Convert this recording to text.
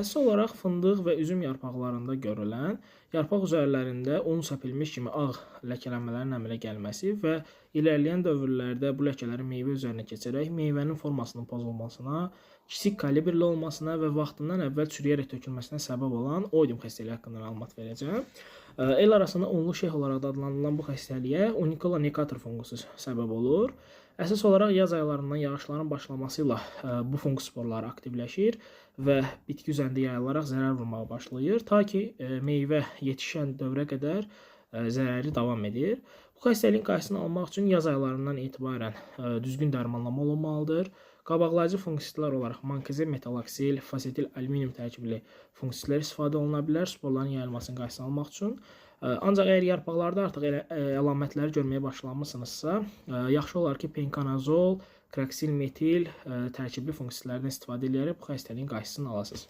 Əsas olaraq fındıq və üzüm yarpaqlarında görülən, yarpaq üzərlərində un səpilmiş kimi ağ ləkələnmələrin əmələ gəlməsi və ilerleyen dövrlərdə bu ləkələrin meyvə üzərinə keçərək meyvənin formasının pozulmasına, kiçik kalibrli olmasına və vaxtından əvvəl çürüyərək tökülməsinə səbəb olan oidium xəstəliyi haqqında məlumat verəcəm. El arasında unlu şeyh olaraq da adlandırılan bu xəstəliyə Unicola necator fungusu səbəb olur. Əsas olaraq yaz aylarından yağışların başlaması ilə bu fungus sporları aktivləşir və bitki üzərində yayılaraq zərər vurmağa başlayır, ta ki meyvə yetişən dövrə qədər zərəri davam edir. Bu xəstəliyin qarşısını almaq üçün yaz aylarından etibarən düzgün dərmanlama olunmalıdır. Qabaqlayıcı fungisitlər olaraq mankizib, metalaksil, fasetil, alüminium tərkibli fungisitlər istifadə oluna bilər sporların yayılmasının qarşısını almaq üçün. Ancaq əgər yarpaqlarda artıq əlamətləri görməyə başlamışsınızsa, yaxşı olar ki, penkanazol, kraksil metil tərkibli fungisitlərdən istifadə edərək bu xəstəliyin qarşısını alasınız.